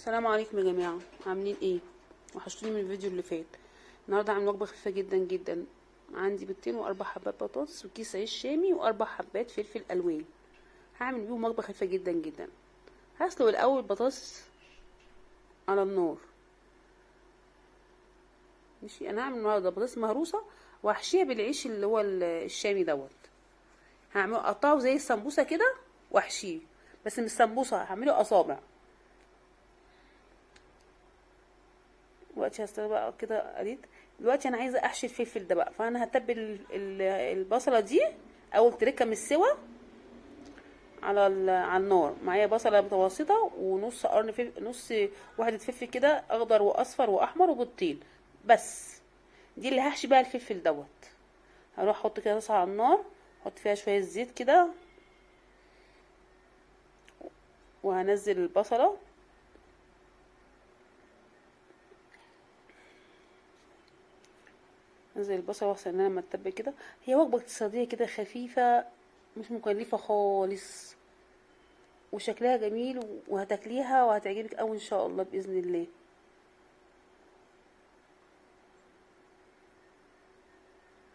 السلام عليكم يا جماعة، عاملين ايه؟ وحشتوني من الفيديو اللي فات. النهارده عامل وجبة خفيفة جدا جدا. عندي بيضتين واربع حبات بطاطس وكيس عيش شامي واربع حبات فلفل الوان. هعمل بيهم وجبة خفيفة جدا جدا. هسلق الاول البطاطس على النار. ماشي، انا هعمل النهارده بطاطس مهروسة واحشيها بالعيش اللي هو الشامي دوت. هعمله اقطعه زي السمبوسة كده واحشيه، بس مش سمبوسة، هعمله اصابع. دلوقتي هستخدم بقى كده قليت. دلوقتي انا عايزه احشي الفلفل ده بقى، فانا هتبل البصله دي. اول تركه من السوا على النار. معايا بصله متوسطه ونص قرن فلفل، نص واحده فلفل كده اخضر واصفر واحمر وبيضتين بس. دي اللي هحشي بقى الفلفل دوت. هروح احط كده طاسه على النار، احط فيها شويه زيت كده، وهنزل البصله. انزل البصل واغسل انها لما تتبل كده. هي وجبه اقتصاديه كده خفيفه، مش مكلفه خالص، وشكلها جميل، وهتاكليها وهتعجبك اوي ان شاء الله باذن الله.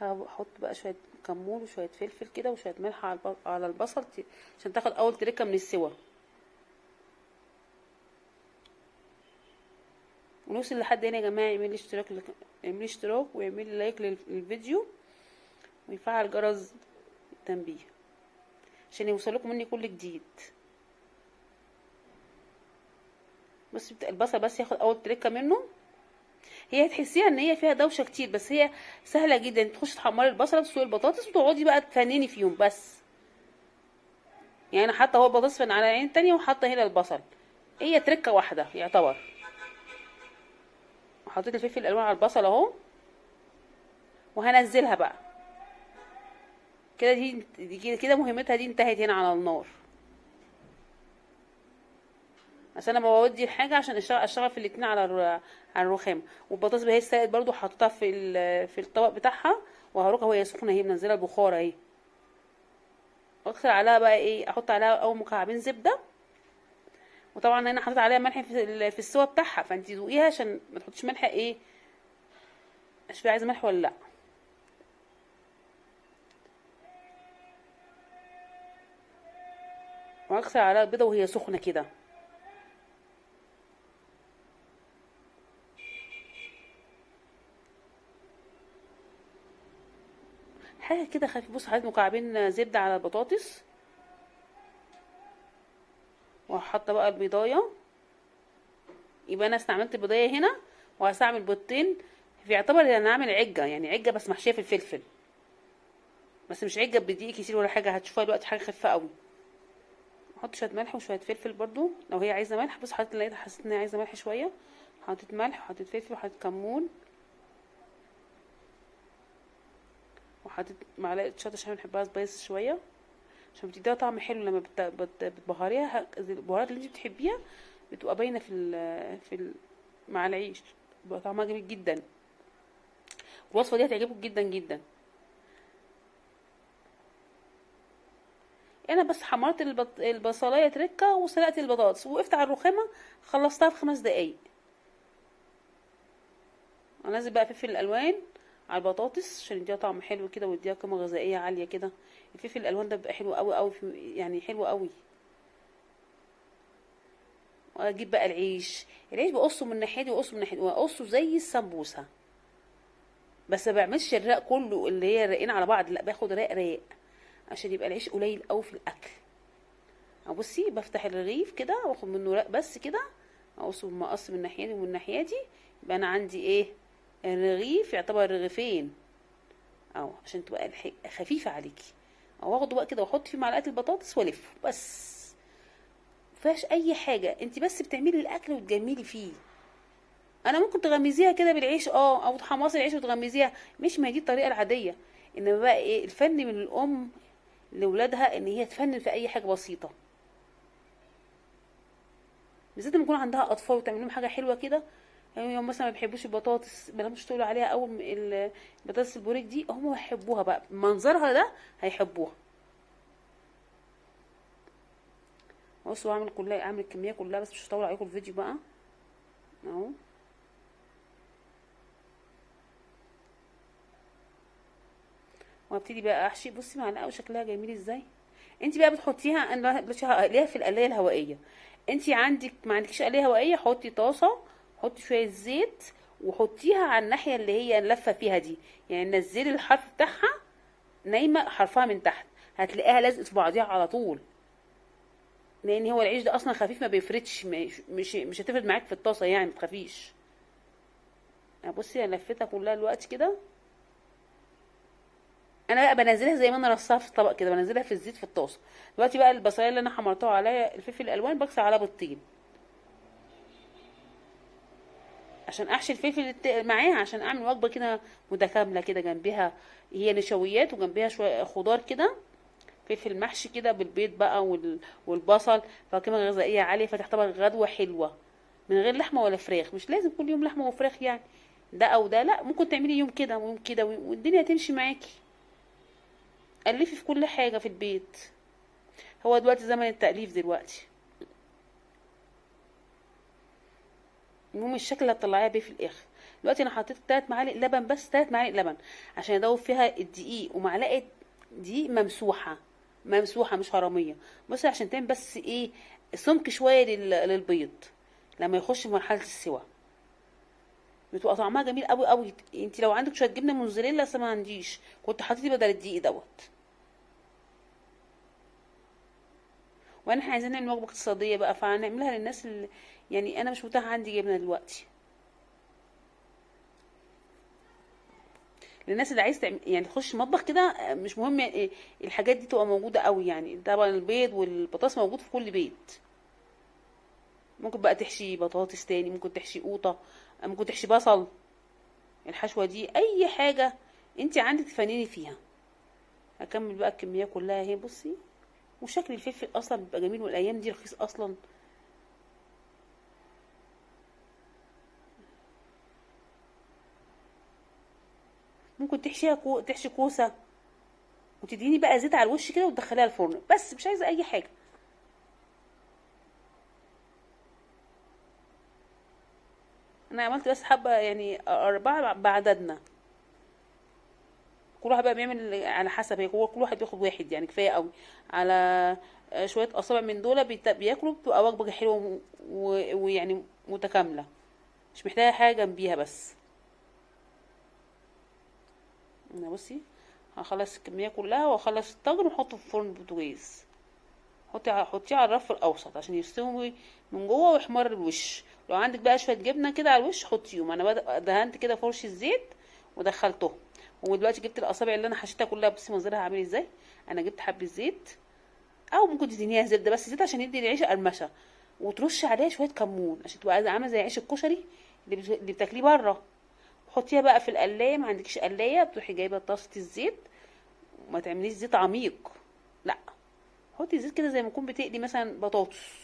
هحط بقى شويه كمون وشويه فلفل كده وشويه ملح على البصل عشان تاخد اول تركه من السوا. ونوصل لحد هنا يا جماعه، اعملي اشتراك واعملي لايك للفيديو ويفعل جرس التنبيه عشان يوصلكم مني كل جديد. بس البصل بس ياخد اول تركه منه. هي هتحسيها ان هي فيها دوشه كتير، بس هي سهله جدا. تخشي تحمري البصله تسلقي البطاطس وتقعدي بقى تفنني فيهم بس. يعني انا حاطه اهو البطاطس على عين تانية وحاطه هنا البصل. هي تركه واحده يعتبر. وحطيت الفلفل الالوان على البصل اهو، وهنزلها بقى كده. دي كده مهمتها دي انتهت هنا على النار. بس انا بودي الحاجه عشان اشتغل في الاتنين على الرخام. والبطاطس هي استوت برضو، حطيتها في الطبق بتاعها، وهروكها وهي سخنه اهي منزله البخار اهي. اكتر عليها بقى ايه، احط عليها اول مكعبين زبده. وطبعا انا حطيت عليها ملح في السوا بتاعها، فانتي دوقيها عشان ما تحطيش ملح ايه. اشوفي عايزه ملح ولا لا. واكسر عليها البيضه وهي سخنه كده. حاجه كده خفيف. بص، حطيت مكعبين زبده على البطاطس، وهحط بقى البيضايه. يبقى انا استعملت البيضايه هنا، وهستعمل بيضتين. يعتبر انا هعمل عجه، يعني عجه بس محشيه في الفلفل، بس مش عجه بدقيق كتير ولا حاجه. هتشوفها دلوقتي حاجه خفيفه قوي. احط شويه ملح وشويه فلفل برضو لو هي عايزه ملح. بص، لقيت حسيت ان هي عايزه ملح شويه. حطيت ملح وحطيت فلفل وحطيت كمون، وحطيت معلقه شطه عشان بنحبها سبايس شويه، عشان بتديها طعم حلو. لما بتبهريها البهارات اللي انت بتحبيها بتبقى باينه مع العيش، بيبقى طعمها جميل جدا. الوصفه دي هتعجبك جدا جدا. انا بس حمرت البصلايه تركه وسلقت البطاطس ووقفت على الرخامه، خلصتها في 5 دقايق. انزل بقى فلفل الالوان على البطاطس عشان يديها طعم حلو كده ويديها قيمه غذائيه عاليه كده. الفلفل الالوان ده بيبقى حلو قوي قوي، يعني حلو قوي. واجيب بقى العيش بقصه من ناحيه دي واقصه من ناحيه دي، واقصه زي السمبوسه. بس ما بعملش الرق كله اللي هي راقين على بعض، لا، باخد راق راق عشان يبقى العيش قليل قوي في الاكل. بصي، بفتح الرغيف كده واخد منه راق بس كده، اقصه بمقص من ناحيه دي ومن ناحيه دي. يبقى انا عندي ايه، الرغيف يعتبر رغيفين، او عشان تبقى خفيفه عليكي. او اخده بقى كده واحط فيه معلقه البطاطس والف بس. مفيهاش اي حاجه، انت بس بتعملي الاكل وتجملي فيه. انا ممكن تغمزيها كده بالعيش، او تحمصي العيش وتغمزيها، مش ما هي دي الطريقه العاديه. انما بقى ايه الفن من الام لاولادها، ان هي تفنن في اي حاجه بسيطه، بالذات لما يكون عندها اطفال وتعمل لهم حاجه حلوه كده. يعني يوم مثلا ما بيحبوش البطاطس، بلاش تقولوا عليها اول البطاطس البوريك دي، هم هيحبوها بقى منظرها ده، هيحبوها. بصوا هعمل كلها، اعمل الكميه كلها بس مش هطول عليكم الفيديو بقى. اهو. وابتدي بقى احشي. بصي معلقه وشكلها جميل ازاي. انت بقى بتحطيها، انا بقليها في القلايه الهوائيه. انت عندك ما عندكش قلايه هوائيه، حطي طاسه، حطي شويه زيت وحطيها على الناحيه اللي هي اللفه فيها دي، يعني نزلي الحرف بتاعها نايمه حرفها من تحت، هتلاقيها لازقه في بعضيها على طول. لان هو العيش ده اصلا خفيف ما بيفردش، مش هتفرد معاك في الطاسه يعني، ما تخافيش. بصي انا لفيتها كلها دلوقتي كده. انا بقى بنزلها زي ما انا رصاها في الطبق كده، بنزلها في الزيت في الطاسه. دلوقتي بقى البصلايه اللي انا حمرتها عليها الفلفل الالوان بكسر عليها بالطين عشان احشي الفلفل معاها، عشان اعمل وجبه كده متكامله كده جنبها. هي نشويات وجنبها شويه خضار كده، فلفل محشي كده بالبيض بقى والبصل، فقيمه غذائيه عاليه، فتعتبر غدوه حلوه من غير لحمه ولا فراخ. مش لازم كل يوم لحمه وفراخ يعني، ده او ده لا، ممكن تعملي يوم كده ويوم كده والدنيا تمشي معاكي. ألفي في كل حاجة في البيت. هو دلوقتي زمن التأليف دلوقتي. المهم الشكل اللي هتطلعيها بيه في الآخر. دلوقتي أنا حطيت 3 معالق لبن، بس 3 معالق لبن عشان أدوب فيها الدقيق، ومعلقة دقيق ممسوحة، ممسوحة مش هرمية. بصي عشان تعمل بس ايه، سمك شوية للبيض لما يخش في مرحلة السوا، بتبقى طعمها جميل قوي قوي. انت لو عندك شوية جبنة موزاريلا، بس ما عنديش، كنت حطيتي بدل الدقيق دوت. وانا احنا عايزين نعمل وجبه اقتصاديه بقى، فهنعملها للناس اللي يعني انا مش متاح عندي جبنه دلوقتي. للناس اللي عايز تعمل يعني تخش المطبخ كده، مش مهم يعني الحاجات دي تبقى موجوده قوي يعني. طبعا البيض والبطاطس موجود في كل بيت. ممكن بقى تحشي بطاطس تاني، ممكن تحشي قوطه، ممكن تحشي بصل. الحشوه دي اي حاجه انت عندك تفنني فيها. هكمل بقى الكميه كلها اهي. بصي وشكل الفلفل اصلا بيبقى جميل، والايام دي رخيص اصلا. ممكن تحشيها تحشي كوسه، وتديني بقى زيت على الوش كده وتدخليها الفرن، بس مش عايزه اي حاجه. انا عملت بس حبه يعني 4 بعددنا. كل واحد بقى بيعمل على حسب، هو كل واحد بياخد واحد يعني كفايه قوي. على شويه اصابع من دول بياكلوا، بتبقى وجبه حلوه ويعني متكامله، مش محتاجه حاجه جنبيها بس. انا بصي هخلص الكميه كلها واخلص الطاجن واحطه في فرن البوتاجاز. حطيه على الرف الاوسط عشان يستوي من جوه ويحمر الوش. لو عندك بقى شويه جبنه كده على الوش حطيهم. انا دهنت كده فرشه زيت ودخلتهم. ودلوقتي جبت الاصابع اللي انا حشيتها كلها، بصي منظرها عامل ازاي. انا جبت حبه زيت، او ممكن تدينيها زبده، بس زيت عشان يدي العيش قرمشه، وترش عليها شويه كمون عشان تبقى عامله زي عيش الكشري اللي بتاكليه بره. حطيها بقى في القلايه. ما عندكش قلايه، بتروحي جايبه طاسه الزيت، وما تعمليش زيت عميق، لا، حطي زيت كده زي ما تكون بتقلي مثلا بطاطس،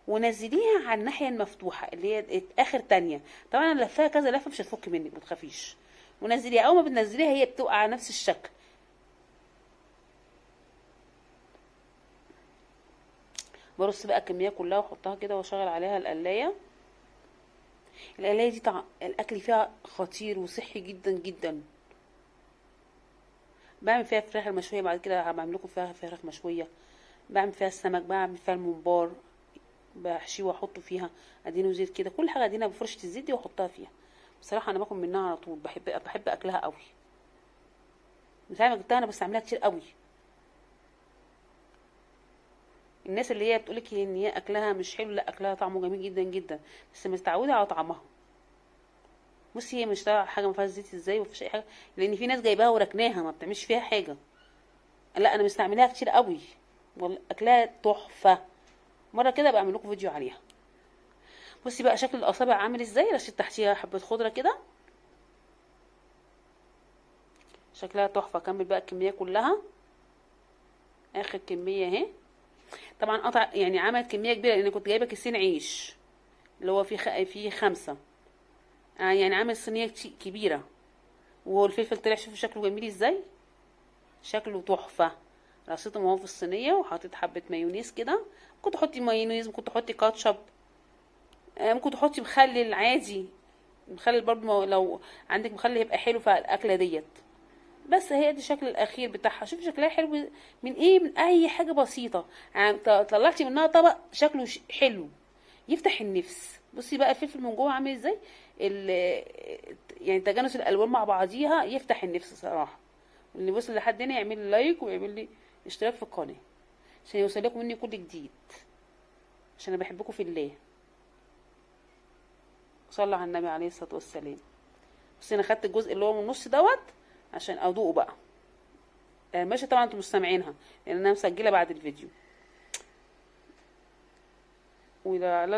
ونزليها على الناحيه المفتوحه اللي هي اخر تانية. طبعا انا لفاها كذا لفه مش هتفك منك، ما تخافيش. ونزليها، اول ما بتنزليها هي بتبقى على نفس الشكل. برص بقى الكميه كلها واحطها كده واشغل عليها القلايه. القلايه دي الاكل فيها خطير وصحي جدا جدا. بعمل فيها فراخ المشويه، بعد كده هعمل لكم فيها فراخ مشويه. بعمل فيها السمك، بعمل فيها الممبار، بحشيه واحطه فيها، ادينه زيت كده، كل حاجه ادينها بفرشه الزيت دي واحطها فيها. بصراحه انا باكل منها على طول، بحب اكلها قوي. مش عارفه جبتها انا، بس اعملها كتير قوي. الناس اللي هي بتقولك ان هي اكلها مش حلو، لا، اكلها طعمه جميل جدا جدا، بس مستعوده على طعمها. بصي هي مش طالعه حاجه ما فيهاش زيت ازاي، ومفيش اي حاجه، لان في ناس جايباها وركناها ما بتعملش فيها حاجه. لا انا مستعملاها كتير قوي، والله اكلها تحفه. مره كده بعمل لكم فيديو عليها. بصي بقى شكل الاصابع عامل ازاي، رشيت تحتيها حبه خضره كده، شكلها تحفه. اكمل بقى الكميه كلها، اخر كميه اهي. طبعا قطع يعني عملت كميه كبيره لان كنت جايبه كيسين عيش اللي هو فيه 5. يعني عامل صينيه كبيره. والفلفل طلع، شوفوا شكله جميل ازاي، شكله تحفه. رصيته اهو في الصينيه، وحطيت حبه مايونيز كده، ممكن تحطي مايونيز، ممكن تحطي كاتشب، ممكن تحطي مخلل عادي. مخلل برضه لو عندك مخلل هيبقى حلو في الاكله ديت. بس هي دي الشكل الاخير بتاعها. شوفي شكلها حلو من ايه؟ من اي حاجه بسيطه يعني طلعتي منها طبق شكله حلو يفتح النفس. بصي بقى الفلفل من جوه عامل ازاي، يعني تجانس الالوان مع بعضيها يفتح النفس صراحه. اللي وصل لحد هنا يعمل لي لايك ويعمل لي اشتراك في القناه عشان يوصلكم مني كل جديد، عشان انا بحبكم في الله. صلى على النبي عليه الصلاه والسلام. بس انا خدت الجزء اللي هو من النص دوت عشان ادوقه بقى. ماشي طبعا انتوا مش سامعينها لان انا مسجله بعد الفيديو. ولا لا لا